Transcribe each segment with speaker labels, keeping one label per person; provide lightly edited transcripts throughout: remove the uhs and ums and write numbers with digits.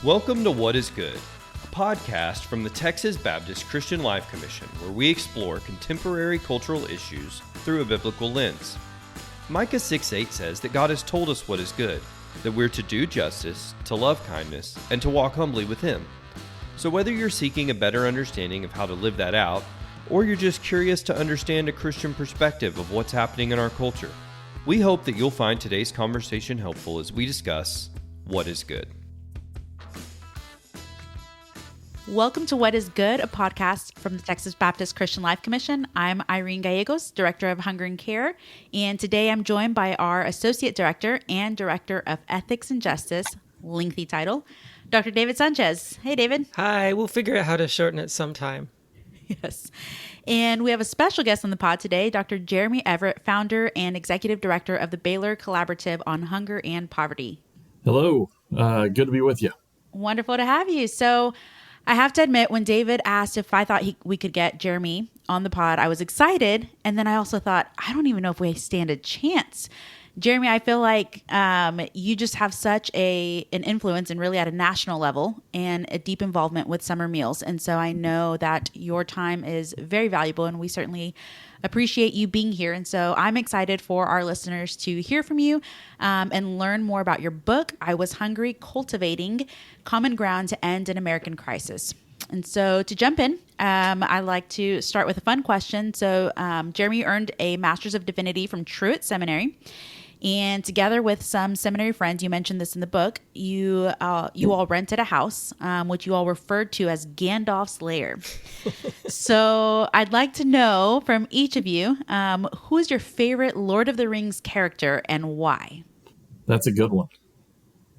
Speaker 1: Welcome to What is Good, a podcast from the Texas Baptist Christian Life Commission, where we explore contemporary cultural issues through a biblical lens. Micah 6:8 says that God has told us what is good, that we're to do justice, to love kindness, and to walk humbly with Him. So whether you're seeking a better understanding of how to live that out, or you're just curious to understand a Christian perspective of what's happening in our culture, we hope that you'll find today's conversation helpful as we discuss what is good.
Speaker 2: Welcome to What is Good, a podcast from the Texas Baptist Christian Life Commission. I'm Irene Gallegos, Director of Hunger and Care, and today I'm joined by our Associate Director and Director of Ethics and Justice, lengthy title, Dr. David Sanchez. Hey, David.
Speaker 3: Hi, we'll figure out how to shorten it sometime.
Speaker 2: Yes. And we have a special guest on the pod today, Dr. Jeremy Everett, founder and Executive Director of the Baylor Collaborative on Hunger and Poverty.
Speaker 4: Hello. Good to be with you.
Speaker 2: Wonderful to have you. So I have to admit, when David asked if I thought we could get Jeremy on the pod, I was excited. And then I also thought, I don't even know if we stand a chance. Jeremy, I feel like you just have such an influence, and really at a national level, and a deep involvement with summer meals. And so I know that your time is very valuable, and we certainly appreciate you being here. And so I'm excited for our listeners to hear from you and learn more about your book, I Was Hungry: Cultivating Common Ground to End an American Crisis. And so to jump in, I like to start with a fun question. So Jeremy earned a Master's of Divinity from Truett Seminary. And together with some seminary friends, you mentioned this in the book, you all rented a house, which you all referred to as Gandalf's Lair. So I'd like to know from each of you, who is your favorite Lord of the Rings character and why?
Speaker 4: That's a good one.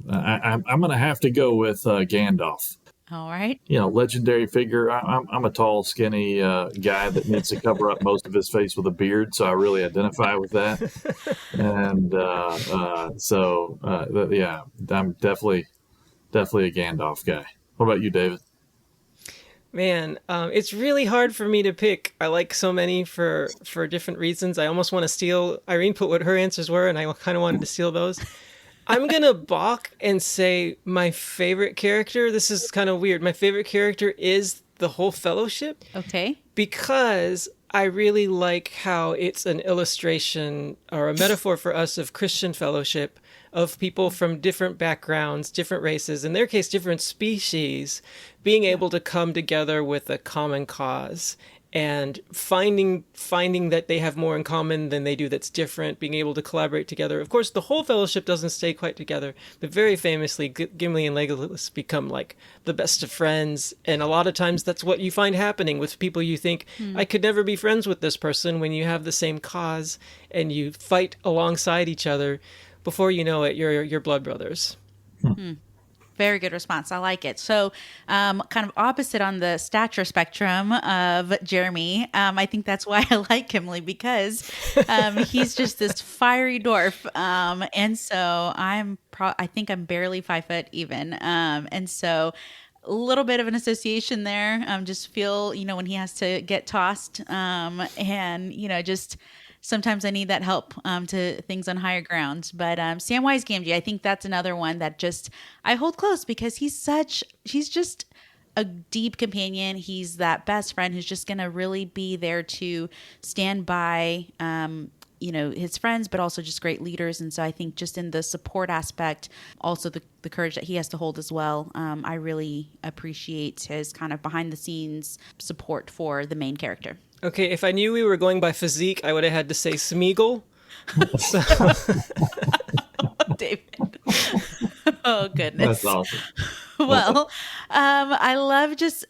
Speaker 4: I'm going to have to go with Gandalf.
Speaker 2: All right.
Speaker 4: You know, legendary figure. I'm a tall, skinny guy that needs to cover up most of his face with a beard, so I really identify with that. And yeah, I'm definitely a Gandalf guy. What about you, David?
Speaker 3: Man, it's really hard for me to pick. I like so many for different reasons. I almost want to steal. Irene put what her answers were, and I kind of wanted to steal those. I'm going to balk and say my favorite character, this is kind of weird, my favorite character is the whole fellowship.
Speaker 2: Okay.
Speaker 3: Because I really like how it's an illustration or a metaphor for us of Christian fellowship, of people from different backgrounds, different races, in their case, different species, being able to come together with a common cause. And finding that they have more in common than they do that's different, being able to collaborate together. Of course, the whole fellowship doesn't stay quite together, but very famously, Gimli and Legolas become like the best of friends. And a lot of times that's what you find happening with people you think, I could never be friends with this person, when you have the same cause and you fight alongside each other. Before you know it, you're blood brothers.
Speaker 2: Very good response. I like it. So kind of opposite on the stature spectrum of Jeremy. I think that's why I like Gimli, because he's just this fiery dwarf. And so I think I'm barely 5 foot even. And so a little bit of an association there. Just feel, when he has to get tossed and, just sometimes I need that help to things on higher ground. But Samwise Gamgee, I think that's another one that just I hold close, because he's just a deep companion. He's that best friend who's just going to really be there to stand by, his friends, but also just great leaders. And so I think just in the support aspect, also the courage that he has to hold as well, I really appreciate his kind of behind the scenes support for the main character.
Speaker 3: Okay, if I knew we were going by physique, I would have had to say Smeagol.
Speaker 2: David. Oh, goodness.
Speaker 4: That's awesome.
Speaker 2: Well, I love just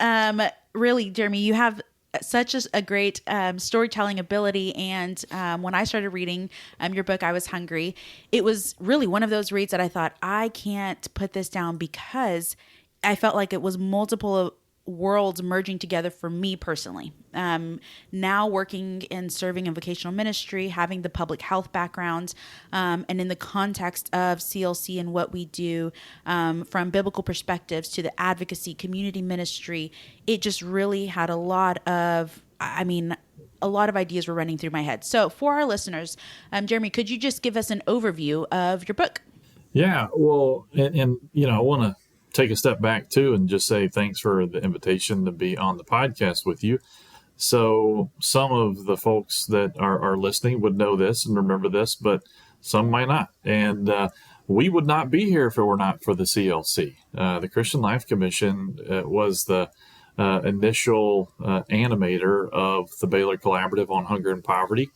Speaker 2: really, Jeremy, you have such a great storytelling ability. And when I started reading your book, I Was Hungry, it was really one of those reads that I thought, I can't put this down, because I felt like it was multiple worlds merging together for me personally. Now working and serving in vocational ministry, having the public health background, and in the context of CLC and what we do from biblical perspectives to the advocacy, community ministry, it just really had a lot of ideas were running through my head. So for our listeners, Jeremy, could you just give us an overview of your book?
Speaker 4: Yeah, well, and I want to take a step back too and just say thanks for the invitation to be on the podcast with you. So some of the folks that are listening would know this and remember this, but some might not. And we would not be here if it were not for the CLC. The Christian Life Commission was the initial animator of the Baylor Collaborative on Hunger and Poverty,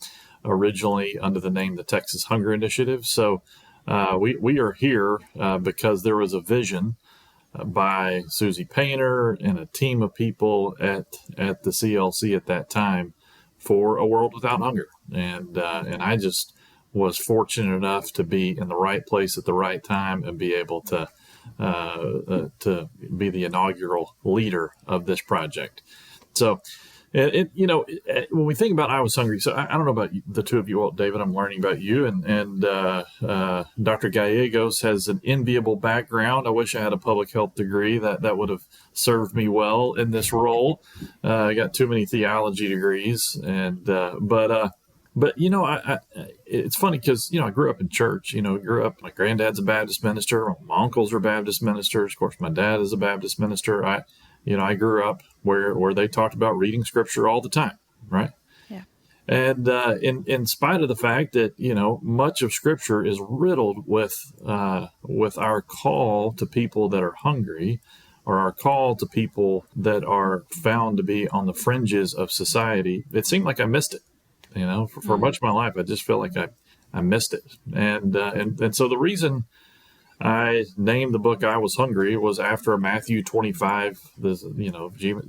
Speaker 4: originally under the name the Texas Hunger Initiative. So we are here because there was a vision by Susie Painter and a team of people at the CLC at that time for a world without hunger. And I just was fortunate enough to be in the right place at the right time and be able to be the inaugural leader of this project. So, when we think about I Was Hungry, so I don't know about the two of you, well, David, I'm learning about you, and Dr. Gallegos has an enviable background. I wish I had a public health degree. That would have served me well in this role. I got too many theology degrees, but it's funny because, I grew up in church, my granddad's a Baptist minister. My uncles are Baptist ministers. Of course, my dad is a Baptist minister. I grew up where they talked about reading scripture all the time. Right.
Speaker 2: Yeah.
Speaker 4: And in spite of the fact that, much of scripture is riddled with our call to people that are hungry, or our call to people that are found to be on the fringes of society, it seemed like I missed it. For much of my life, I just feel like I missed it. And so the reason I named the book I Was Hungry was after Matthew 25.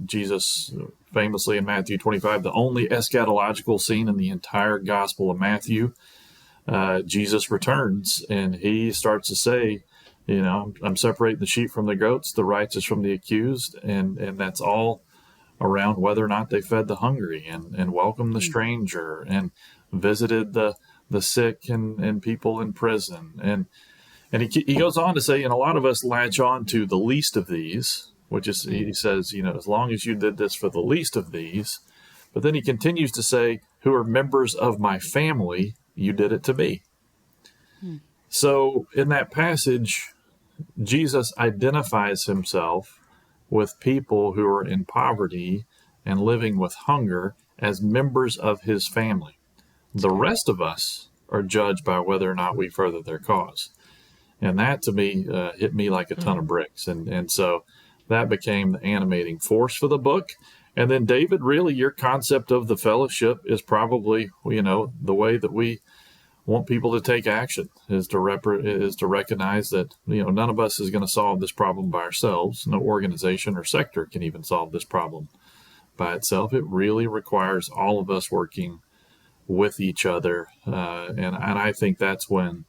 Speaker 4: Jesus famously in Matthew 25, the only eschatological scene in the entire Gospel of Matthew, Jesus returns and he starts to say, I'm separating the sheep from the goats, the righteous from the accused, and that's all around whether or not they fed the hungry and welcomed the stranger and visited the sick and people in prison. And he goes on to say, and a lot of us latch on to the least of these, which is, he says, as long as you did this for the least of these. But then he continues to say, who are members of my family, you did it to me. So in that passage, Jesus identifies himself with people who are in poverty and living with hunger as members of his family. The rest of us are judged by whether or not we further their cause. And that, to me, hit me like a ton of bricks. And so that became the animating force for the book. And then, David, really, your concept of the fellowship is probably, the way that we want people to take action is to recognize that, none of us is going to solve this problem by ourselves. No organization or sector can even solve this problem by itself. It really requires all of us working with each other. And I think that's when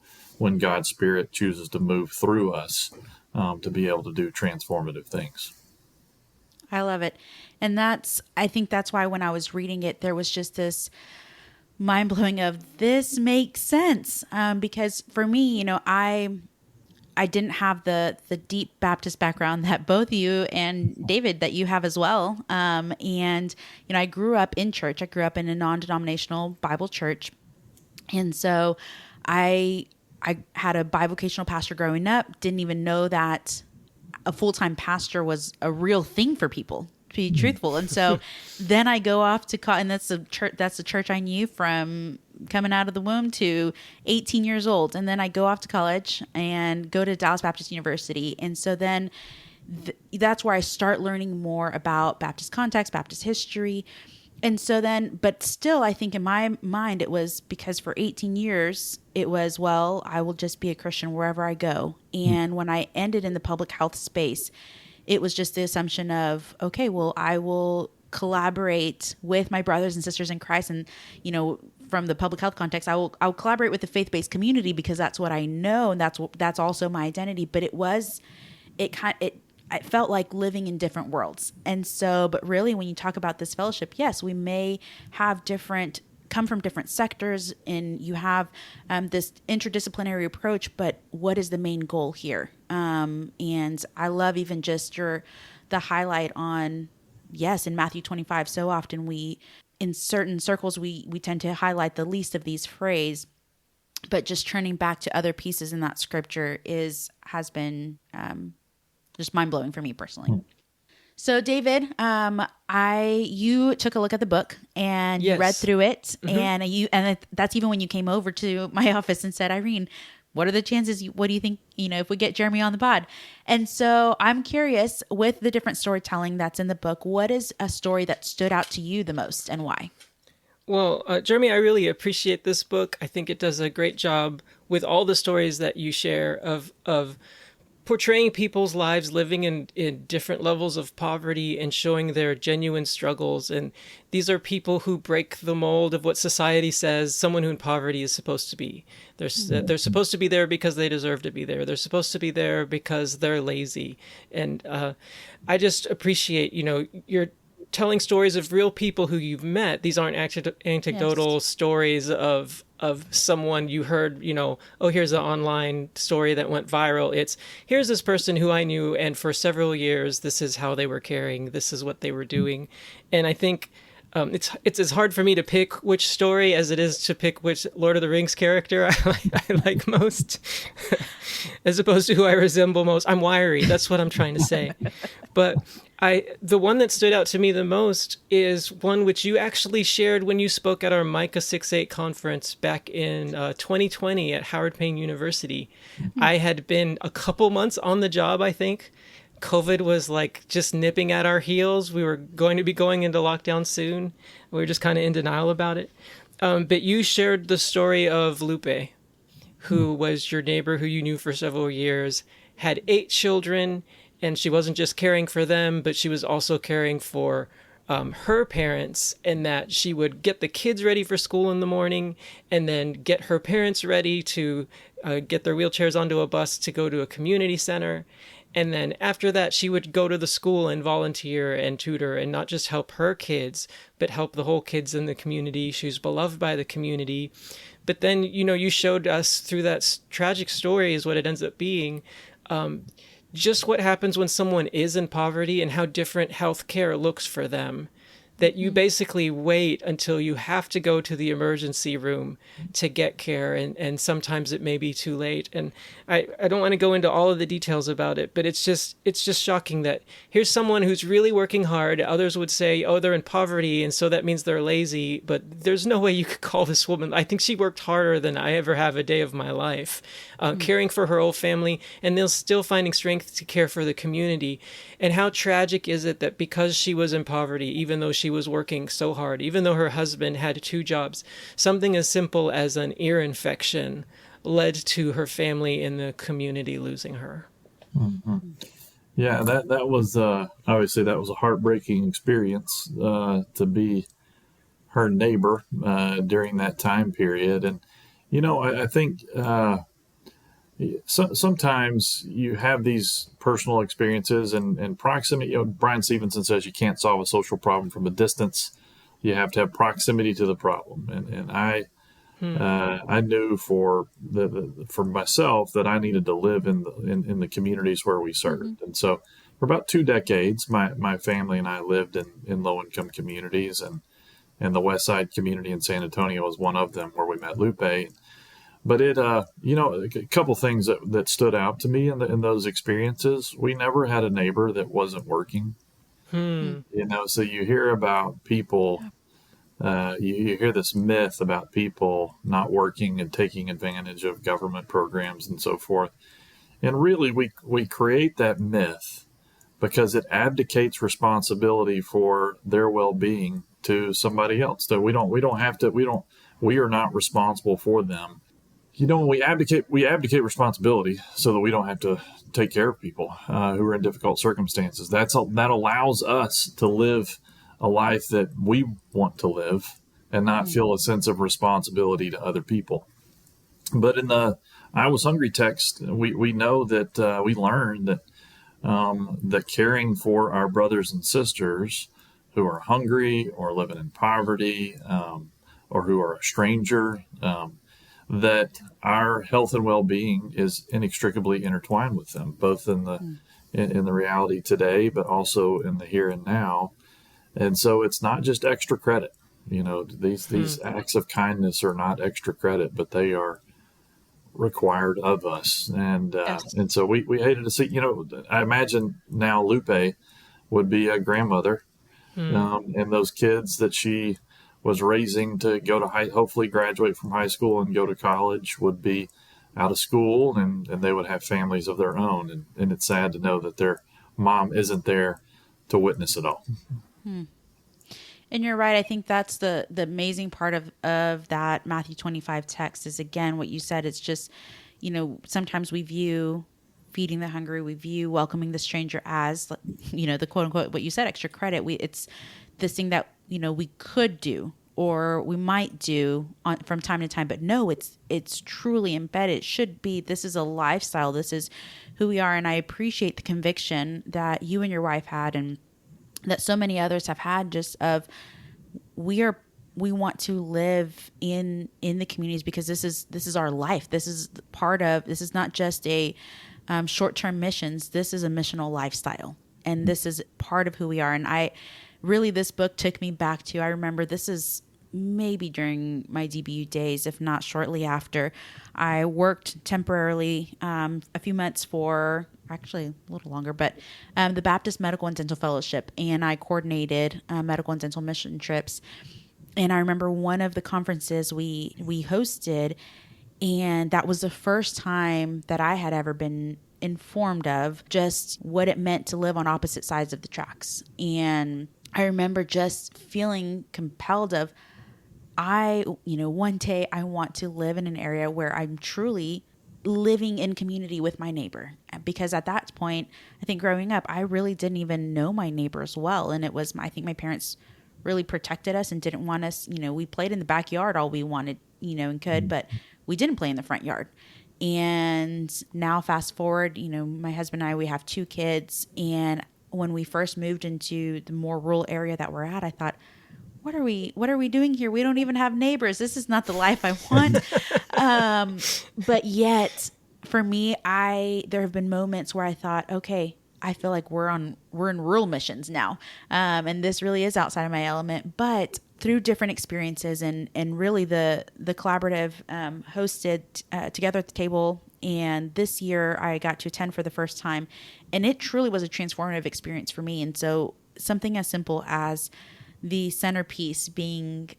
Speaker 4: God's Spirit chooses to move through us to be able to do transformative things.
Speaker 2: I love it. And I think that's why when I was reading it, there was just this mind blowing of this makes sense. Because for me, I didn't have the deep Baptist background that both you and David, that you have as well. And I grew up in church. I grew up in a non-denominational Bible church. And so I had a bivocational pastor growing up, didn't even know that a full-time pastor was a real thing for people, to be truthful. And so then I go off to college, and that's the church I knew from coming out of the womb to 18 years old. And then I go off to college and go to Dallas Baptist University. And so then that's where I start learning more about Baptist context, Baptist history. And so then, but still, I think in my mind, it was because for 18 years, it was, well, I will just be a Christian wherever I go. And when I ended in the public health space, it was just the assumption of, okay, well, I will collaborate with my brothers and sisters in Christ. And, from the public health context, I'll collaborate with the faith-based community because that's what I know. And that's also my identity. But it felt like living in different worlds. And so, but really when you talk about this fellowship, yes, we may have come from different sectors, and you have this interdisciplinary approach, but what is the main goal here? And I love even just the highlight on, yes, in Matthew 25, so often in certain circles, we tend to highlight the least of these phrases, but just turning back to other pieces in that scripture has been just mind blowing for me personally. So David, you took a look at the book and you read through it, and that's even when you came over to my office and said, Irene, what are the chances? What do you think? If we get Jeremy on the pod? And so I'm curious, with the different storytelling that's in the book, what is a story that stood out to you the most, and why?
Speaker 3: Well, Jeremy, I really appreciate this book. I think it does a great job with all the stories that you share of portraying people's lives living in different levels of poverty and showing their genuine struggles. And these are people who break the mold of what society says someone who in poverty is supposed to be. They're supposed to be there because they deserve to be there. They're supposed to be there because they're lazy. And I just appreciate, you're telling stories of real people who you've met. These aren't anecdotal stories of someone you heard, oh, here's an online story that went viral. It's, here's this person who I knew, and for several years, this is how they were caring. This is what they were doing. And I think it's as hard for me to pick which story as it is to pick which Lord of the Rings character I like most, as opposed to who I resemble most. I'm wiry. That's what I'm trying to say. But the one that stood out to me the most is one which you actually shared when you spoke at our Micah 6.8 conference back in 2020 at Howard Payne University. Mm-hmm. I had been a couple months on the job, I think. COVID was like just nipping at our heels. We were going to be going into lockdown soon. We were just kind of in denial about it. But you shared the story of Lupe, who was your neighbor who you knew for several years, had 8 children, and she wasn't just caring for them, but she was also caring for her parents, and that she would get the kids ready for school in the morning and then get her parents ready to get their wheelchairs onto a bus to go to a community center. And then after that, she would go to the school and volunteer and tutor and not just help her kids, but help the whole kids in the community. She was beloved by the community. But then, you showed us through that tragic story is what it ends up being, just what happens when someone is in poverty and how different healthcare looks for them. That you basically wait until you have to go to the emergency room to get care, and sometimes it may be too late. And I don't want to go into all of the details about it, but it's just shocking that here's someone who's really working hard. Others would say, oh, they're in poverty, and so that means they're lazy. But there's no way you could call this woman. I think she worked harder than I ever have a day of my life, caring for her whole family, and then still finding strength to care for the community. And how tragic is it that because she was in poverty, even though she was working so hard, even though her husband had 2 jobs, something as simple as an ear infection led to her family in the community losing her.
Speaker 4: Mm-hmm. Yeah, that was obviously that was a heartbreaking experience to be her neighbor during that time period. And I think sometimes you have these personal experiences and proximity. Brian Stevenson says you can't solve a social problem from a distance. You have to have proximity to the problem. And I knew for myself that I needed to live in the communities where we served. Mm-hmm. And so for about 2 decades, my family and I lived in low income communities, and the West Side community in San Antonio was one of them where we met Lupe. But it, a couple things that stood out to me in those experiences. We never had a neighbor that wasn't working. So you hear about people, you hear this myth about people not working and taking advantage of government programs and so forth. And really, we create that myth because it abdicates responsibility for their well-being to somebody else. So we are not responsible for them. We abdicate responsibility so that we don't have to take care of people who are in difficult circumstances. That allows us to live a life that we want to live and not feel a sense of responsibility to other people. But in the I Was Hungry text, we know that we learned that caring for our brothers and sisters who are hungry or living in poverty or who are a stranger, that our health and well-being is inextricably intertwined with them, both in the reality today, but also in the here and now. And so it's not just extra credit. These acts of kindness are not extra credit, but they are required of us. And
Speaker 3: Yes.
Speaker 4: and so we hated to see, I imagine now Lupe would be a grandmother, and those kids that she was raising to go to hopefully graduate from high school and go to college would be out of school, and they would have families of their own. And it's sad to know that their mom isn't there to witness it all.
Speaker 2: And you're right. I think that's the amazing part of that Matthew 25 text is, again, what you said. It's just, sometimes we view feeding the hungry, we view welcoming the stranger as, the quote unquote, what you said, extra credit. It's this thing that, we could do or we might do from time to time, but no, it's truly embedded. It should be, this is a lifestyle. This is who we are. And I appreciate the conviction that you and your wife had, and that so many others have had, just of we want to live in the communities because this is our life. This is not just a short-term missions. This is a missional lifestyle, and this is part of who we are. And this book took me back to, I remember this is maybe during my DBU days, if not shortly after. I worked temporarily a few months for, actually a little longer, but the Baptist Medical and Dental Fellowship, and I coordinated medical and dental mission trips. And I remember one of the conferences we hosted, and that was the first time that I had ever been informed of just what it meant to live on opposite sides of the tracks. And I remember just feeling compelled of, one day I want to live in an area where I'm truly living in community with my neighbor. Because at that point, I think growing up, I really didn't even know my neighbors well. And it was, I think my parents really protected us and didn't want us, we played in the backyard all we wanted, and could, but we didn't play in the front yard. And now fast forward, my husband and I, we have 2 kids. And when we first moved into the more rural area that we're at, I thought, what are we doing here? We don't even have neighbors. This is not the life I want. But yet for me, there have been moments where I thought, okay, I feel like we're in rural missions now. And this really is outside of my element, but through different experiences and really the collaborative hosted Together at the Table. And this year I got to attend for the first time, and it truly was a transformative experience for me. And so something as simple as the centerpiece being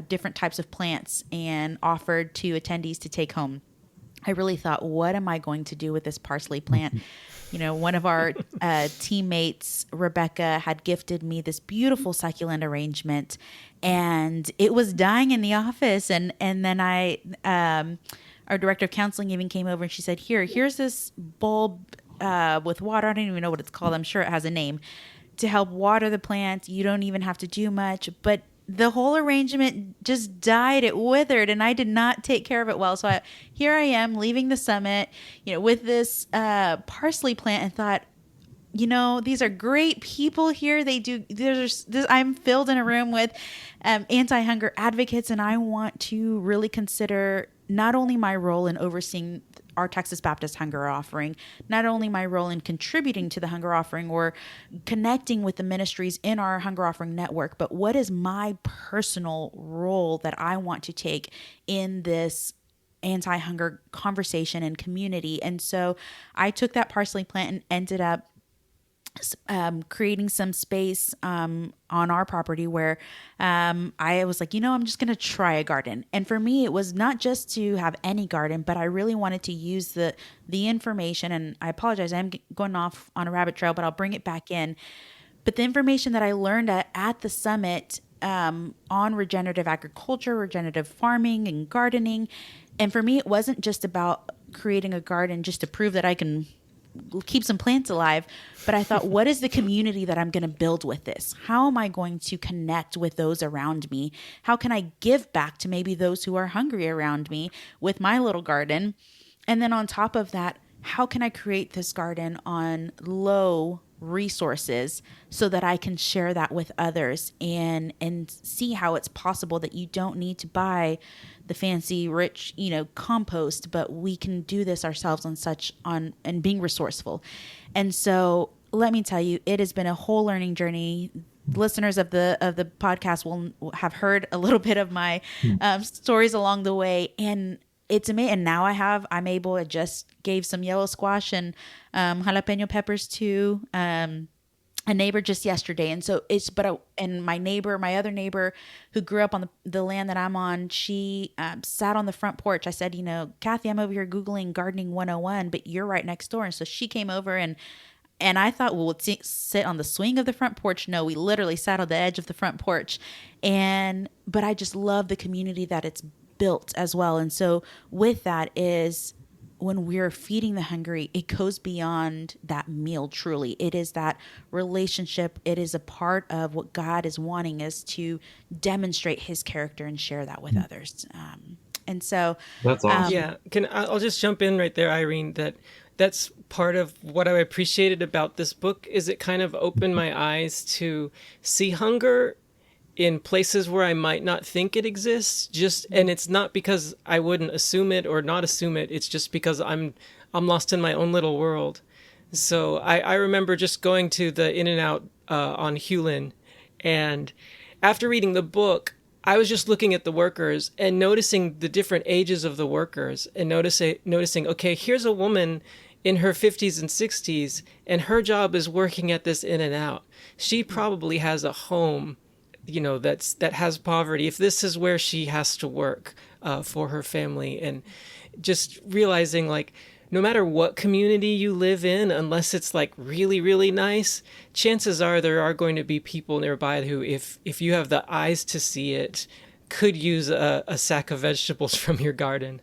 Speaker 2: different types of plants and offered to attendees to take home. I really thought, what am I going to do with this parsley plant? One of our teammates, Rebecca, had gifted me this beautiful succulent arrangement, and it was dying in the office. And then our director of counseling even came over and she said, here's this bulb with water. I don't even know what it's called. I'm sure it has a name, to help water the plant. You don't even have to do much, but the whole arrangement just died. It withered, and I did not take care of it well. So here I am leaving the summit, with this parsley plant, and thought, these are great people here. I'm filled in a room with anti-hunger advocates, and I want to really consider not only my role in overseeing our Texas Baptist Hunger Offering, not only my role in contributing to the Hunger Offering or connecting with the ministries in our Hunger Offering network, but what is my personal role that I want to take in this anti-hunger conversation and community. And so I took that parsley plant and ended up creating some space on our property where I was like, I'm just going to try a garden. And for me, it was not just to have any garden, but I really wanted to use the information. And I apologize, I'm going off on a rabbit trail, but I'll bring it back in. But the information that I learned at the summit on regenerative agriculture, regenerative farming, and gardening. And for me, it wasn't just about creating a garden just to prove that I can keep some plants alive, but I thought, what is the community that I'm going to build with this? How am I going to connect with those around me? How can I give back to maybe those who are hungry around me with my little garden? And then on top of that, how can I create this garden on low resources so that I can share that with others and see how it's possible that you don't need to buy the fancy rich compost, but we can do this ourselves and being resourceful. And so let me tell you, it has been a whole learning journey. Listeners of the podcast will have heard a little bit of my stories along the way, and it's amazing. And now I just gave some yellow squash and jalapeno peppers to a neighbor just yesterday. And so and my other neighbor who grew up on the land that I'm on, she sat on the front porch. I said, Kathy, I'm over here Googling gardening 101, but you're right next door. And so she came over and I thought, well, we'll sit on the swing of the front porch. No, we literally sat on the edge of the front porch. But I just love the community that it's built as well. And so with that is when we're feeding the hungry, it goes beyond that meal truly. It is that relationship. It is a part of what God is wanting us to demonstrate his character and share that with others. And so
Speaker 4: that's awesome.
Speaker 3: Yeah, I'll just jump in right there, Irene, that's part of what I appreciated about this book is it kind of opened my eyes to see hunger in places where I might not think it exists. And it's not because I wouldn't assume it or not assume it. It's just because I'm lost in my own little world. So I remember just going to the In-N-Out on Hewlin, and after reading the book, I was just looking at the workers and noticing the different ages of the workers and noticing, okay, here's a woman in her 50s and 60s, and her job is working at this In-N-Out. She probably has a home, that has poverty, if this is where she has to work for her family. And just realizing, like, no matter what community you live in, unless it's like really, really nice, chances are there are going to be people nearby who, if you have the eyes to see it, could use a sack of vegetables from your garden.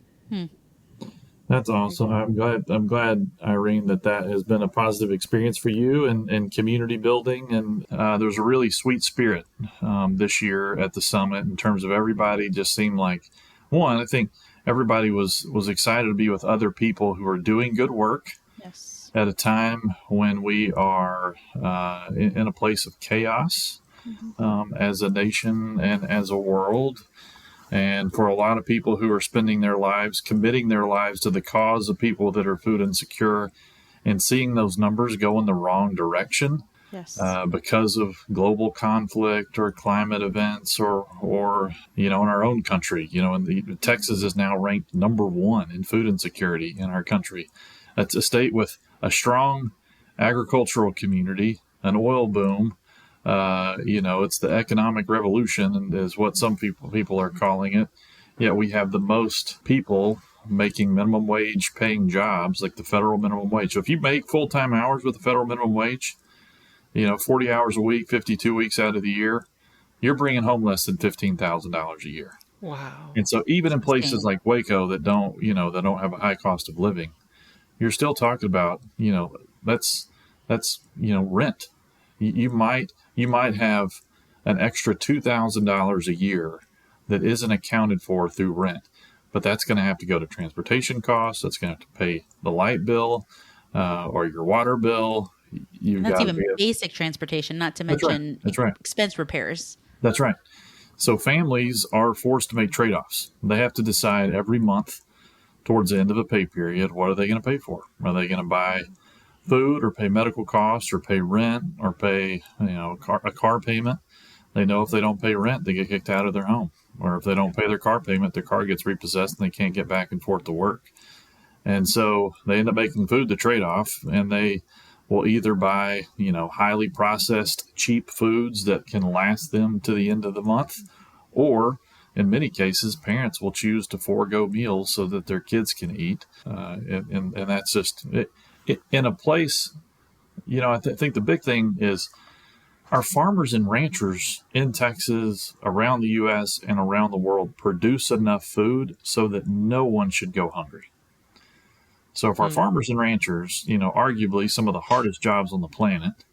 Speaker 4: That's awesome. I'm glad, Irene, that has been a positive experience for you and community building. And there's a really sweet spirit this year at the summit in terms of everybody just seemed like, I think everybody was excited to be with other people who are doing good work.
Speaker 2: Yes.
Speaker 4: At a time when we are in a place of chaos as a nation and as a world. And for a lot of people who are spending their lives, committing their lives to the cause of people that are food insecure, and seeing those numbers go in the wrong direction because of global conflict or climate events or in our own country. Texas is now ranked number 1 in food insecurity in our country. That's a state with a strong agricultural community, an oil boom. It's the economic revolution is what some people are calling it. Yet we have the most people making minimum wage paying jobs, like the federal minimum wage. So if you make full-time hours with the federal minimum wage, 40 hours a week, 52 weeks out of the year, you're bringing home less than $15,000 a year.
Speaker 3: Wow.
Speaker 4: And so even in places like Waco that don't have a high cost of living, you're still talking about, that's rent. You might have an extra $2,000 a year that isn't accounted for through rent, but that's going to have to go to transportation costs. That's going to have to pay the light bill or your water bill.
Speaker 2: That's even basic transportation, not to mention expense repairs.
Speaker 4: That's right. So families are forced to make trade-offs. They have to decide every month towards the end of a pay period, what are they going to pay for? Are they going to buy food or pay medical costs or pay rent or pay a car payment? They know if they don't pay rent, they get kicked out of their home. Or if they don't pay their car payment, their car gets repossessed and they can't get back and forth to work. And so they end up making food the trade-off, and they will either buy, highly processed, cheap foods that can last them to the end of the month, or in many cases, parents will choose to forego meals so that their kids can eat. And that's just it, in a place, I think the big thing is our farmers and ranchers in Texas, around the U.S. and around the world produce enough food so that no one should go hungry. So if our farmers and ranchers, arguably some of the hardest jobs on the planet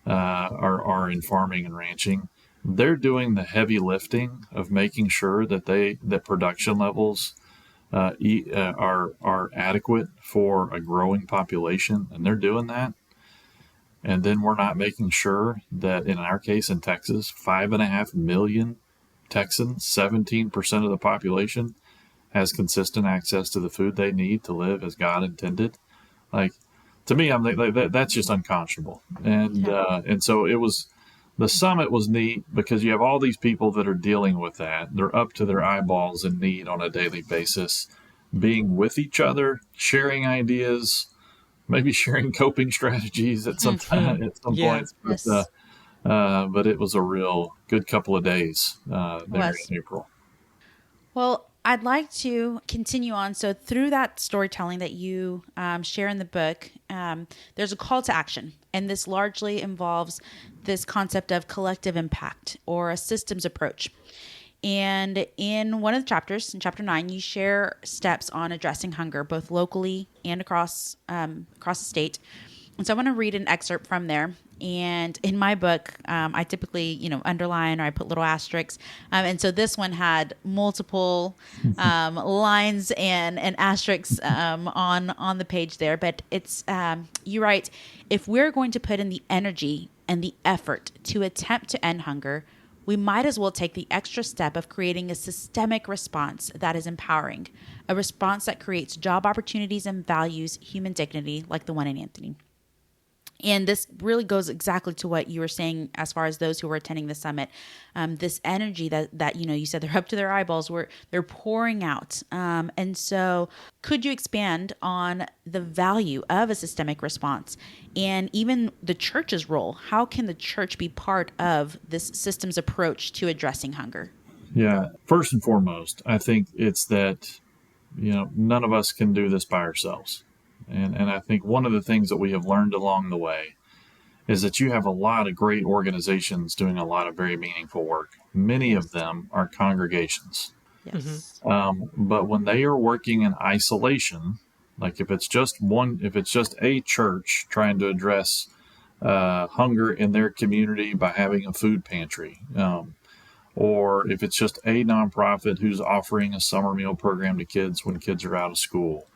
Speaker 4: are in farming and ranching, they're doing the heavy lifting of making sure that production levels are adequate for a growing population, and they're doing that. And then we're not making sure that, in our case in Texas, 5.5 million Texans, 17% of the population, has consistent access to the food they need to live as God intended. Like, to me, I'm like, that's just unconscionable. And so the summit was neat because you have all these people that are dealing with that. They're up to their eyeballs in need on a daily basis. being with each other, sharing ideas, maybe sharing coping strategies at some time, at some
Speaker 3: Yeah.
Speaker 4: points.
Speaker 2: Yes.
Speaker 4: But it was a real good couple of days there
Speaker 2: Was.
Speaker 4: in April.
Speaker 2: Well, I'd like to continue on. So, through that storytelling that you share in the book, there's a call to action. And this largely involves this concept of collective impact or a systems approach. And in one of the chapters, in chapter 9, you share steps on addressing hunger, both locally and across the state. And so I want to read an excerpt from there. And in my book, I typically, underline or I put little asterisks. And so this one had multiple lines and asterisks on the page there. But it's, you write, if we're going to put in the energy and the effort to attempt to end hunger, we might as well take the extra step of creating a systemic response that is empowering, a response that creates job opportunities and values human dignity like the one in Anthony. And this really goes exactly to what you were saying as far as those who were attending the summit. This energy that you said they're up to their eyeballs, they're pouring out. And so could you expand on the value of a systemic response and even the church's role? How can the church be part of this systems approach to addressing hunger?
Speaker 4: Yeah. First and foremost, I think it's that, none of us can do this by ourselves. And I think one of the things that we have learned along the way is that you have a lot of great organizations doing a lot of very meaningful work. Many of them are congregations.
Speaker 2: Yes.
Speaker 4: But when they are working in isolation, like if it's just a church trying to address hunger in their community by having a food pantry, or if it's just a nonprofit who's offering a summer meal program to kids when kids are out of school,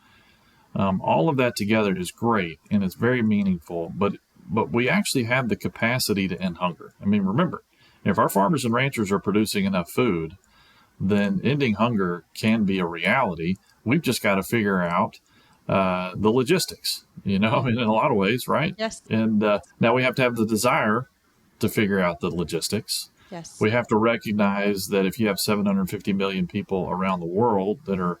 Speaker 4: all of that together is great and it's very meaningful, but we actually have the capacity to end hunger. I mean, remember, if our farmers and ranchers are producing enough food, then ending hunger can be a reality. We've just got to figure out the logistics, in a lot of ways, right?
Speaker 2: Yes.
Speaker 4: And now we have to have the desire to figure out the logistics.
Speaker 2: Yes.
Speaker 4: We have to recognize that if you have 750 million people around the world that are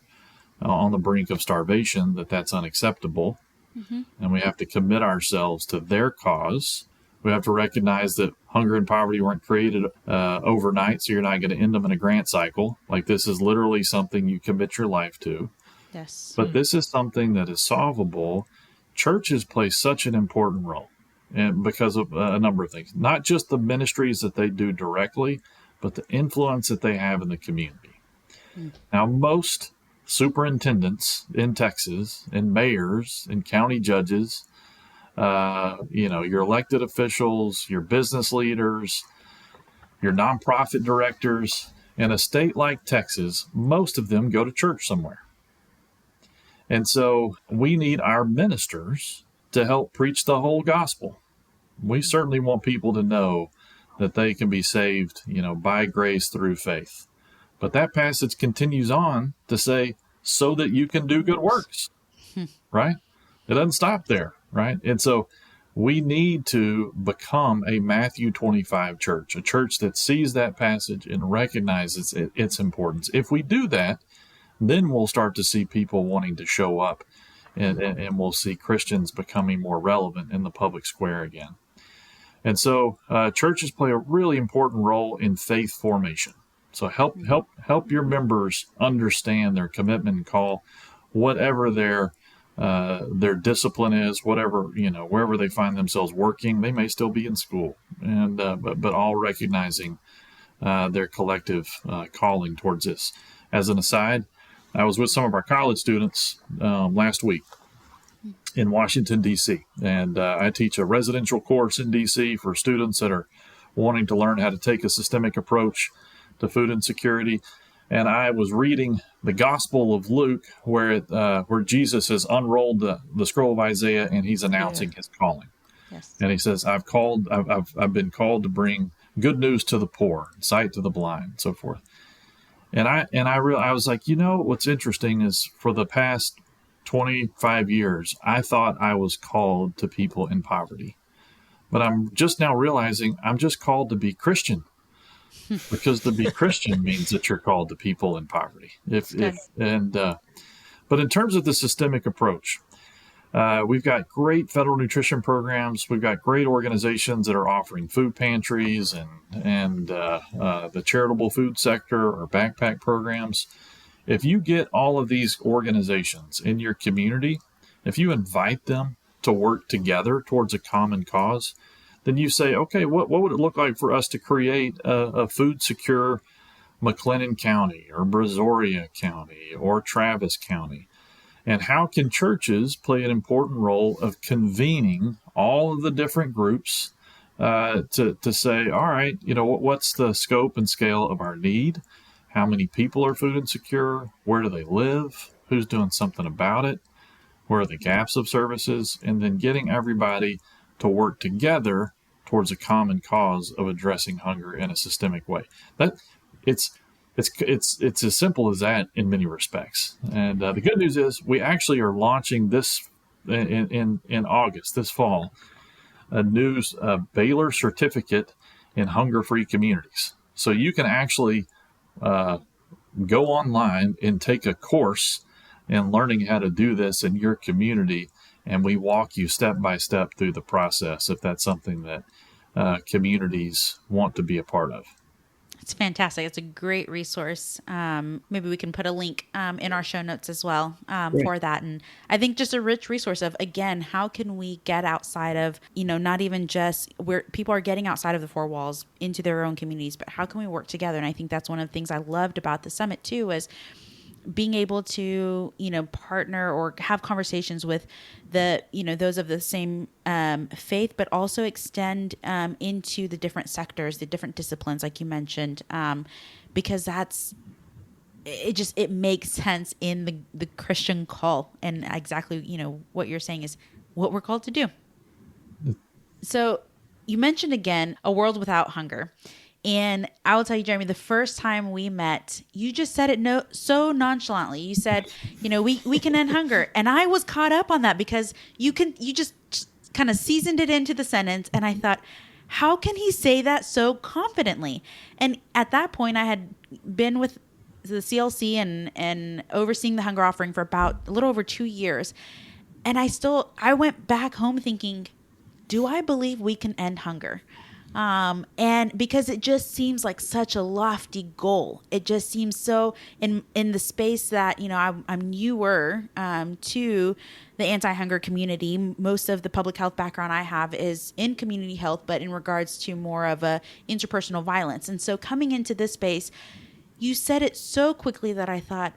Speaker 4: on the brink of starvation, that's unacceptable. Mm-hmm. And we have to commit ourselves to their cause. We have to recognize that hunger and poverty weren't created overnight, so you're not going to end them in a grant cycle. Like, this is literally something you commit your life to.
Speaker 2: Yes.
Speaker 4: But this is something that is solvable. Churches play such an important role, and because of a number of things, not just the ministries that they do directly, but the influence that they have in the community. Now, most superintendents in Texas and mayors and county judges, your elected officials, your business leaders, your nonprofit directors, in a state like Texas, most of them go to church somewhere. And so we need our ministers to help preach the whole gospel. We certainly want people to know that they can be saved, by grace through faith. But that passage continues on to say, so that you can do good works, right? It doesn't stop there, right? And so we need to become a Matthew 25 church, a church that sees that passage and recognizes its importance. If we do that, then we'll start to see people wanting to show up, and we'll see Christians becoming more relevant in the public square again. And so churches play a really important role in faith formation. So help your members understand their commitment and call, whatever their discipline is, whatever, wherever they find themselves working. They may still be in school, and but all recognizing their collective calling towards this. As an aside, I was with some of our college students last week in Washington, D.C., and I teach a residential course in D.C. for students that are wanting to learn how to take a systemic approach to food insecurity. And I was reading the Gospel of Luke, where Jesus has unrolled the scroll of Isaiah, and he's announcing his calling.
Speaker 2: Yes.
Speaker 4: And he says, I've been called to bring good news to the poor, sight to the blind, and so forth. And I was like, what's interesting is, for the past 25 years, I thought I was called to people in poverty. But I'm just now realizing I'm just called to be Christian. Because to be Christian means that you're called to people in poverty. But But in terms of the systemic approach, we've got great federal nutrition programs. We've got great organizations that are offering food pantries and the charitable food sector or backpack programs. If you get all of these organizations in your community, if you invite them to work together towards a common cause, then you say, okay, what would it look like for us to create a food secure McLennan County or Brazoria County or Travis County? And how can churches play an important role of convening all of the different groups to say, all right, what's the scope and scale of our need? How many people are food insecure? Where do they live? Who's doing something about it? Where are the gaps of services? And then getting everybody to work together towards a common cause of addressing hunger in a systemic way. It's as simple as that in many respects. And the good news is we actually are launching this in August, this fall, a new Baylor certificate in hunger-free communities. So you can actually go online and take a course in learning how to do this in your community, and we walk you step by step through the process if that's something that communities want to be a part of.
Speaker 2: It's fantastic. It's a great resource. Maybe we can put a link in our show notes as well for that. And I think just a rich resource of, again, how can we get outside of, not even just where people are getting outside of the four walls into their own communities, but how can we work together? And I think that's one of the things I loved about the summit too, is being able to, partner or have conversations with those of the same faith, but also extend into the different sectors, the different disciplines, like you mentioned, because it makes sense in the Christian call, and exactly, what you're saying is what we're called to do. So you mentioned again, a world without hunger. And I will tell you, Jeremy, the first time we met, you just said it so nonchalantly. You said, we can end hunger. And I was caught up on that because you just kind of seasoned it into the sentence. And I thought, how can he say that so confidently? And at that point, I had been with the CLC and overseeing the hunger offering for about a little over 2 years. And I went back home thinking, do I believe we can end hunger? And because it just seems like such a lofty goal, it just seems so in the space that, I'm newer, to the anti-hunger community. Most of the public health background I have is in community health, but in regards to more of a interpersonal violence. And so coming into this space, you said it so quickly that I thought,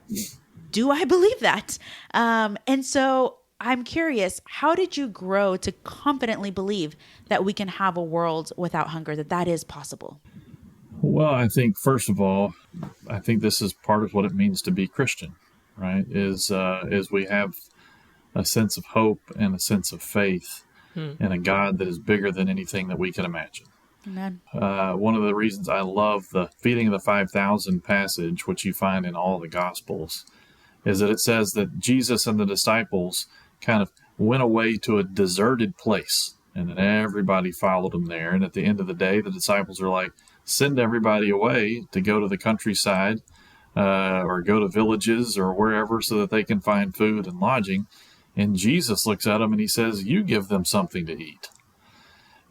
Speaker 2: do I believe that? And so I'm curious, how did you grow to confidently believe that we can have a world without hunger, that is possible?
Speaker 4: Well, I think, first of all, this is part of what it means to be Christian, right? Is we have a sense of hope and a sense of faith in a God that is bigger than anything that we can imagine.
Speaker 2: Amen.
Speaker 4: One of the reasons I love the feeding of the 5,000 passage, which you find in all the Gospels, is that it says that Jesus and the disciples kind of went away to a deserted place, and then everybody followed him there. And at the end of the day, the disciples are like, send everybody away to go to the countryside or go to villages or wherever so that they can find food and lodging. And Jesus looks at them and he says, you give them something to eat.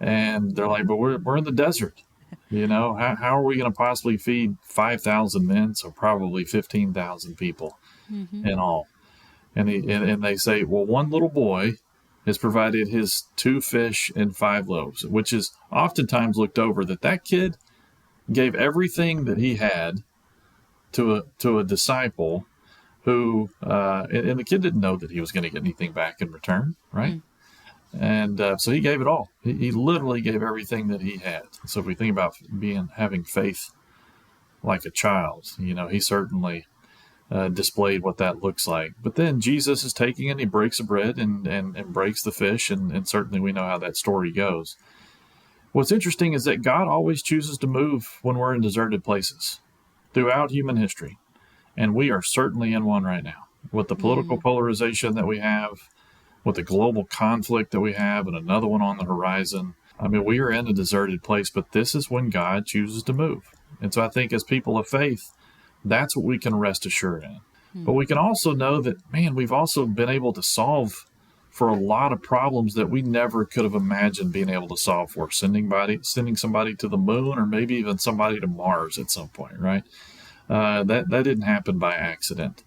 Speaker 4: And they're like, but we're in the desert. How are we going to possibly feed 5,000 men? So probably 15,000 people in all. And they say, well, one little boy has provided his 2 fish and 5 loaves, which is oftentimes looked over, that kid gave everything that he had to a disciple who, and the kid didn't know that he was going to get anything back in return, right? And so he gave it all. He literally gave everything that he had. So if we think about having faith like a child, he certainly displayed what that looks like. But then Jesus is taking and he breaks the bread and breaks the fish, and certainly we know how that story goes. What's interesting is that God always chooses to move when we're in deserted places throughout human history. And we are certainly in one right now. With the political polarization that we have, with the global conflict that we have, and another one on the horizon, we are in a deserted place, but this is when God chooses to move. And so I think as people of faith, that's what we can rest assured in. But we can also know that, man, we've also been able to solve for a lot of problems that we never could have imagined being able to solve for. Sending somebody to the moon, or maybe even somebody to Mars at some point, right? That didn't happen by accident.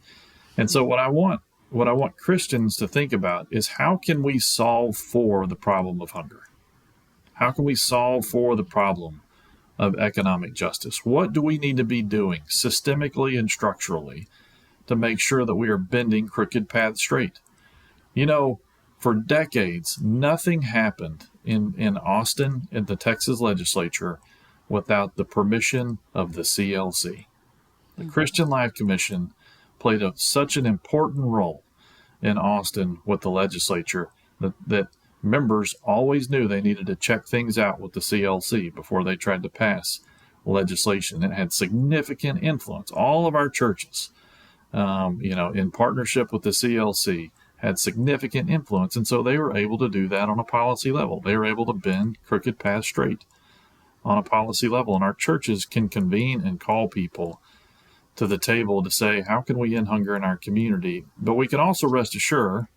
Speaker 4: And so what I want Christians to think about is, how can we solve for the problem of hunger? How can we solve for the problem of economic justice? What do we need to be doing systemically and structurally to make sure that we are bending crooked paths straight? You know, for decades, nothing happened in Austin, in the Texas legislature, without the permission of the CLC. The Christian Life Commission played such an important role in Austin with the legislature that members always knew they needed to check things out with the CLC before they tried to pass legislation. It had significant influence. All of our churches, in partnership with the CLC, had significant influence. And so they were able to do that on a policy level. They were able to bend crooked paths straight on a policy level. And our churches can convene and call people to the table to say, how can we end hunger in our community? But we can also rest assured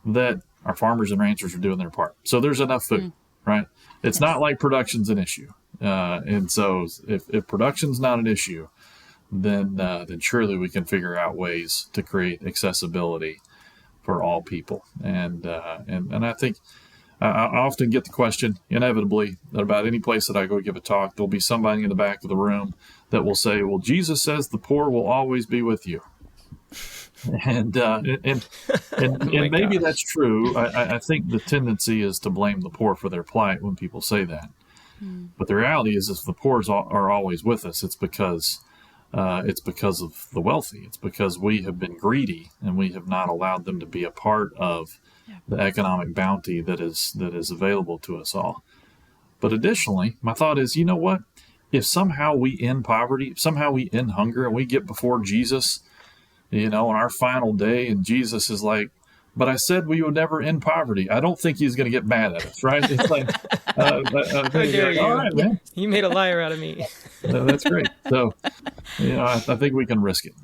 Speaker 4: that our farmers and ranchers are doing their part. So there's enough food, right? It's not like production's an issue. And so if production's not an issue, then surely we can figure out ways to create accessibility for all people. And I think I often get the question, inevitably, that about any place that I go give a talk, there'll be somebody in the back of the room that will say, well, Jesus says the poor will always be with you. And maybe that's true. I think the tendency is to blame the poor for their plight when people say that. But the reality is, if the poor are always with us, it's because of the wealthy. It's because we have been greedy and we have not allowed them to be a part of the economic bounty that is available to us all. But additionally, my thought is, you know what? If somehow we end poverty, if somehow we end hunger, and we get before Jesus, on our final day, and Jesus is like, but I said we would never end poverty, I don't think he's going to get mad at us, right? It's like,
Speaker 3: how dare you?
Speaker 4: All right, man.
Speaker 3: You made a liar out of me.
Speaker 4: That's great. So, I think we can risk it.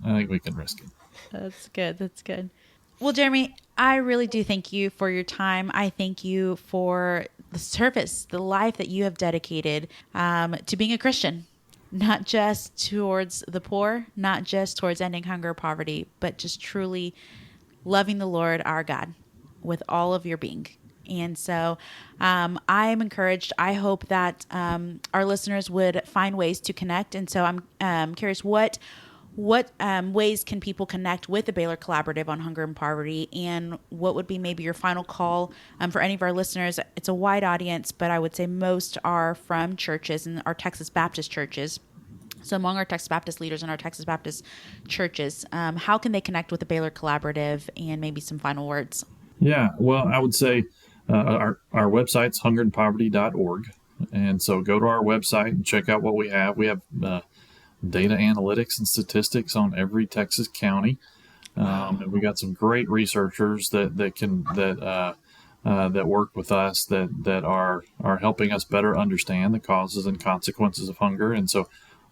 Speaker 2: That's good. That's good. Well, Jeremy, I really do thank you for your time. I thank you for the service, the life that you have dedicated to being a Christian, not just towards the poor, not just towards ending hunger, poverty, but just truly loving the Lord our God with all of your being. And so I'm encouraged. I hope that our listeners would find ways to connect. And so I'm curious, what ways can people connect with the Baylor Collaborative on hunger and poverty? And what would be maybe your final call for any of our listeners? It's a wide audience, but I would say most are from churches and our Texas Baptist churches. So among our Texas Baptist leaders and our Texas Baptist churches, how can they connect with the Baylor Collaborative, and maybe some final words?
Speaker 4: Yeah, well, I would say our website's hungeredpoverty.org. And so go to our website and check out what we have. We have data analytics and statistics on every Texas county. And we got some great researchers that work with us that are helping us better understand the causes and consequences of hunger. And so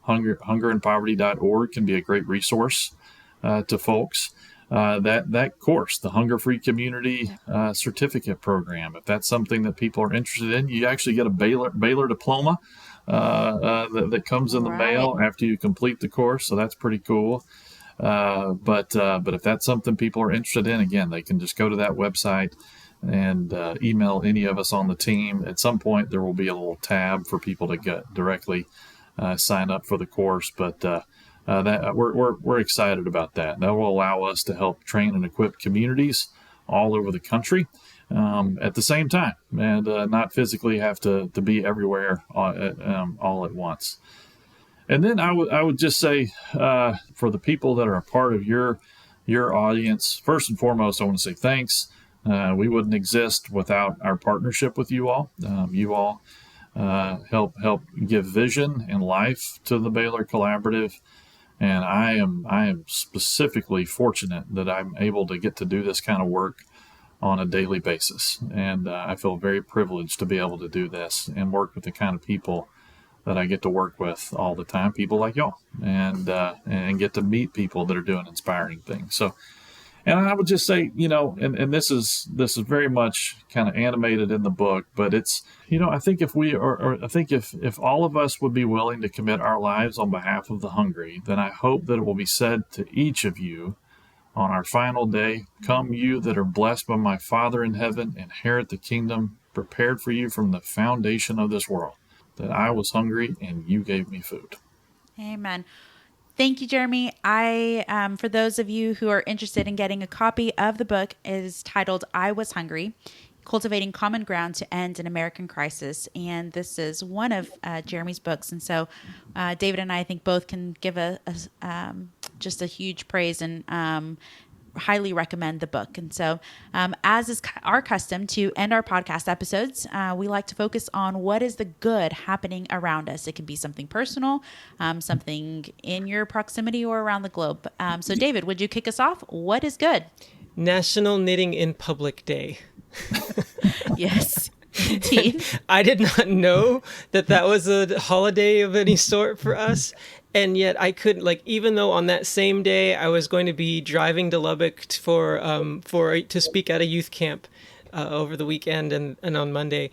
Speaker 4: hungeredpoverty.org can be a great resource to folks. That course, the Hunger Free Community Certificate Program, if that's something that people are interested in, you actually get a Baylor diploma that comes in the mail after you complete the course. So that's pretty cool. But if that's something people are interested in, again, they can just go to that website and email any of us on the team. At some point, there will be a little tab for people to get directly sign up for the course. But that we're excited about that. That will allow us to help train and equip communities all over the country at the same time, and not physically have to be everywhere all at once. And then I would just say, for the people that are a part of your audience, first and foremost, I want to say thanks. We wouldn't exist without our partnership with you all. You all help give vision and life to the Baylor Collaborative. And I am specifically fortunate that I'm able to get to do this kind of work on a daily basis. And I feel very privileged to be able to do this and work with the kind of people that I get to work with all the time, people like y'all, and get to meet people that are doing inspiring things. So, and I would just say, and this is very much kind of animated in the book, but it's, I think if we or I think if all of us would be willing to commit our lives on behalf of the hungry, then I hope that it will be said to each of you on our final day, "Come, you that are blessed by my Father in heaven, inherit the kingdom prepared for you from the foundation of this world. That I was hungry and you gave me food."
Speaker 2: Amen. Thank you, Jeremy. For those of you who are interested in getting a copy of the book, it is titled "I Was Hungry: Cultivating Common Ground to End an American Crisis." And this is one of Jeremy's books. And so David and I think both can give just a huge praise and highly recommend the book. And so as is our custom to end our podcast episodes, we like to focus on what is the good happening around us. It can be something personal, something in your proximity or around the globe. So David, would you kick us off? What is good?
Speaker 3: National Knitting in Public Day.
Speaker 2: Yes. Indeed.
Speaker 3: I did not know that was a holiday of any sort for us. And yet I couldn't, even though on that same day I was going to be driving to Lubbock to speak at a youth camp over the weekend and on Monday,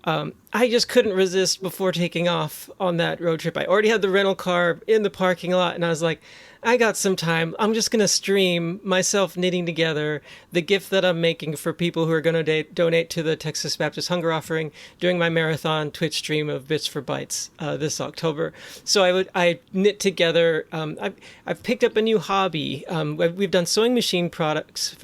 Speaker 3: I just couldn't resist before taking off on that road trip. I already had the rental car in the parking lot, and I was like, I got some time. I'm just going to stream myself knitting together the gift that I'm making for people who are going to donate to the Texas Baptist Hunger Offering during my marathon Twitch stream of Bits for Bites this October. So I knit together. I've picked up a new hobby. We've done sewing machine gifts,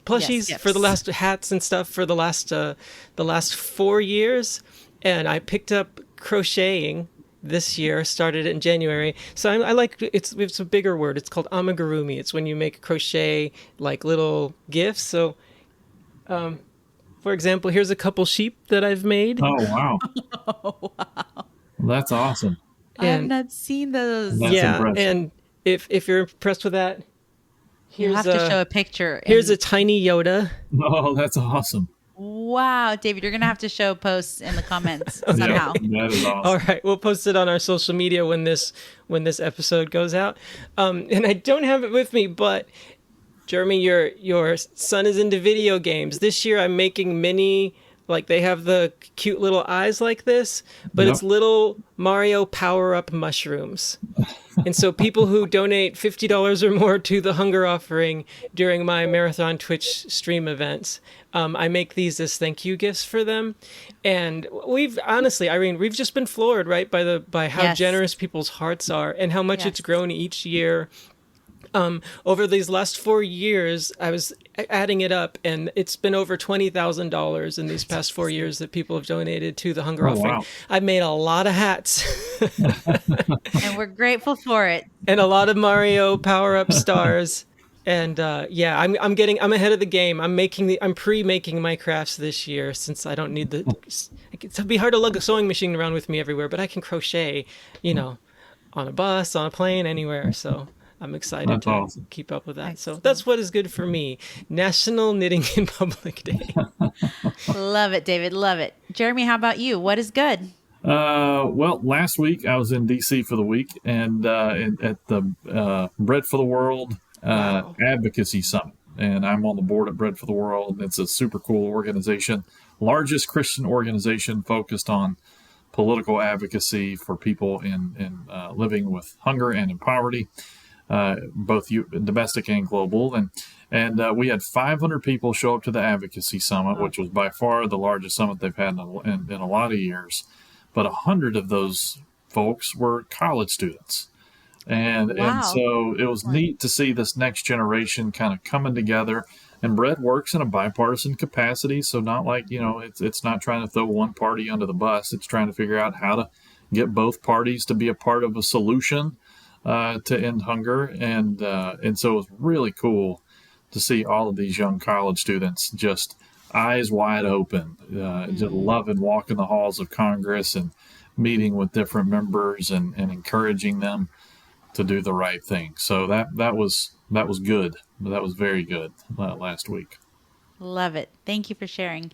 Speaker 3: plushies
Speaker 2: Yes.
Speaker 3: for the last hats and stuff for the last 4 years, and I picked up crocheting this year. Started it in January. So I like it's a bigger word. It's called amigurumi. It's when you make crochet little gifts. So, for example, here's a couple sheep that I've made.
Speaker 4: Oh wow!
Speaker 2: Oh, wow.
Speaker 4: That's awesome.
Speaker 2: I have not seen those.
Speaker 4: That's impressive.
Speaker 3: And if you're impressed with that.
Speaker 2: You have to show a picture.
Speaker 3: Here's a tiny Yoda.
Speaker 4: Oh, that's awesome.
Speaker 2: Wow, David, you're going to have to show posts in the comments somehow.
Speaker 4: Yeah, that is awesome.
Speaker 3: All right, we'll post it on our social media when this episode goes out. And I don't have it with me, but Jeremy, your son is into video games. This year I'm making mini, they have the cute little eyes like this, but
Speaker 4: Yep.
Speaker 3: It's little Mario power-up mushrooms. And so people who donate $50 or more to the Hunger Offering during my marathon Twitch stream events, I make these as thank you gifts for them. And Irene, we've just been floored, right, by how
Speaker 2: Yes.
Speaker 3: generous people's hearts are and how much
Speaker 2: Yes.
Speaker 3: it's grown each year. Over these last 4 years, I was adding it up, and it's been over $20,000 in these past 4 years that people have donated to the Hunger Offering.
Speaker 4: Wow.
Speaker 3: I've made a lot of hats
Speaker 2: And we're grateful for it.
Speaker 3: and a lot of Mario power-up stars. And I'm ahead of the game. I'm pre-making my crafts this year since I don't need it'd be hard to lug a sewing machine around with me everywhere, but I can crochet, on a bus, on a plane, anywhere. So I'm excited
Speaker 4: That's
Speaker 3: to
Speaker 4: awesome.
Speaker 3: keep up with that.
Speaker 2: Excellent.
Speaker 3: So that's what is good for me. National Knitting in Public Day.
Speaker 2: Love it, David. Love it. Jeremy, how about you? What is good?
Speaker 4: Well, last week I was in DC for the week and at the Bread for the World
Speaker 3: Wow.
Speaker 4: Advocacy Summit. And I'm on the board at Bread for the World. It's a super cool organization, largest Christian organization focused on political advocacy for people in living with hunger and in poverty, both domestic and global. And we had 500 people show up to the Advocacy Summit, which was by far the largest summit they've had in a lot of years. But 100 of those folks were college students. And so it was neat to see this next generation kind of coming together. And Bread works in a bipartisan capacity, so not like, it's not trying to throw one party under the bus. It's trying to figure out how to get both parties to be a part of a solution to end hunger. And so it was really cool to see all of these young college students just eyes wide open, just loving walking the halls of Congress and meeting with different members and encouraging them to do the right thing. So that was good. That was very good last week.
Speaker 2: Love it. Thank you for sharing.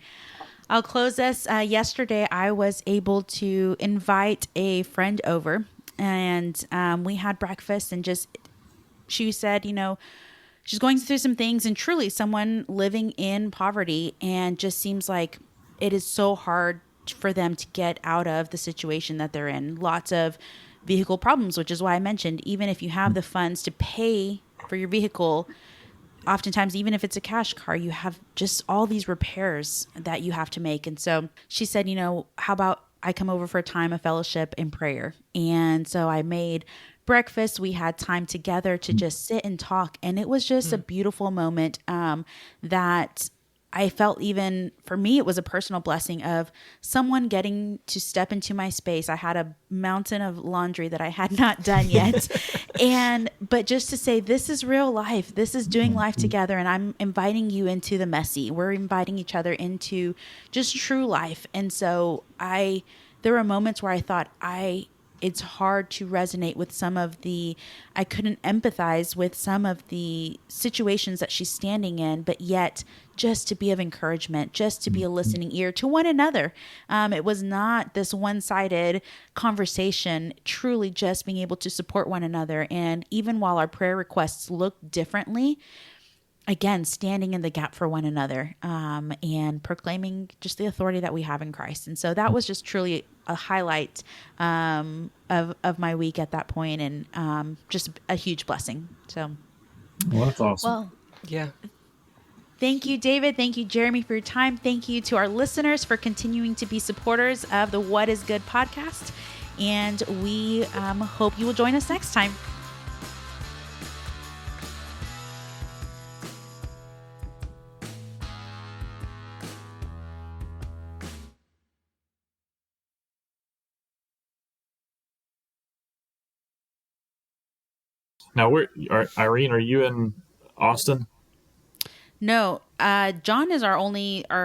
Speaker 2: I'll close this. Yesterday, I was able to invite a friend over, and we had breakfast. And just she said, she's going through some things, and truly, someone living in poverty, and just seems like it is so hard for them to get out of the situation that they're in. Lots of vehicle problems, which is why I mentioned, even if you have the funds to pay for your vehicle, oftentimes, even if it's a cash car, you have just all these repairs that you have to make. And so she said, how about I come over for a time of fellowship and prayer? And so I made breakfast. We had time together to just sit and talk. And it was just a beautiful moment that I felt, even for me, it was a personal blessing of someone getting to step into my space. I had a mountain of laundry that I had not done yet. But just to say, this is real life. This is doing life together. And I'm inviting you into the messy. We're inviting each other into just true life. And so there were moments where I thought it's hard to resonate with I couldn't empathize with some of the situations that she's standing in, but yet just to be of encouragement, just to be a listening ear to one another. It was not this one-sided conversation, truly just being able to support one another. And even while our prayer requests look differently, again, standing in the gap for one another, and proclaiming just the authority that we have in Christ. And so that was just truly a highlight of my week at that point, and just a huge blessing. So,
Speaker 4: Well, that's awesome.
Speaker 2: Well,
Speaker 3: Yeah.
Speaker 2: thank you, David. Thank you, Jeremy, for your time. Thank you to our listeners for continuing to be supporters of the What is Good podcast. And we hope you will join us next time.
Speaker 4: Now, Irene, are you in Austin?
Speaker 2: No, John is our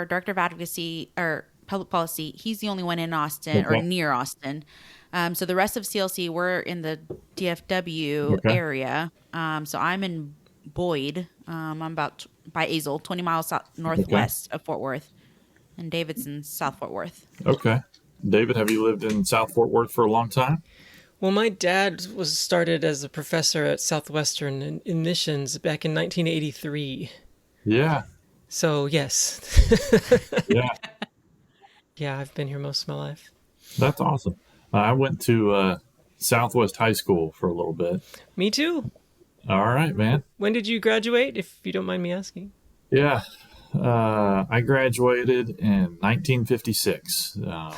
Speaker 2: director of advocacy or public policy. He's the only one in Austin or near Austin. So the rest of CLC, we're in the DFW area. So I'm in Boyd. I'm about by Azle, 20 miles northwest of Fort Worth. And David's in South Fort Worth.
Speaker 4: Okay. David, have you lived in South Fort Worth for a long time?
Speaker 3: Well, my dad was started as a professor at Southwestern in missions back in 1983.
Speaker 4: Yeah.
Speaker 3: So, yes.
Speaker 4: Yeah.
Speaker 3: Yeah, I've been here most of my life.
Speaker 4: That's awesome. I went to Southwest High School for a little bit.
Speaker 3: Me too.
Speaker 4: All right, man.
Speaker 3: When did you graduate, if you don't mind me asking?
Speaker 4: Yeah. I graduated in 1956. No,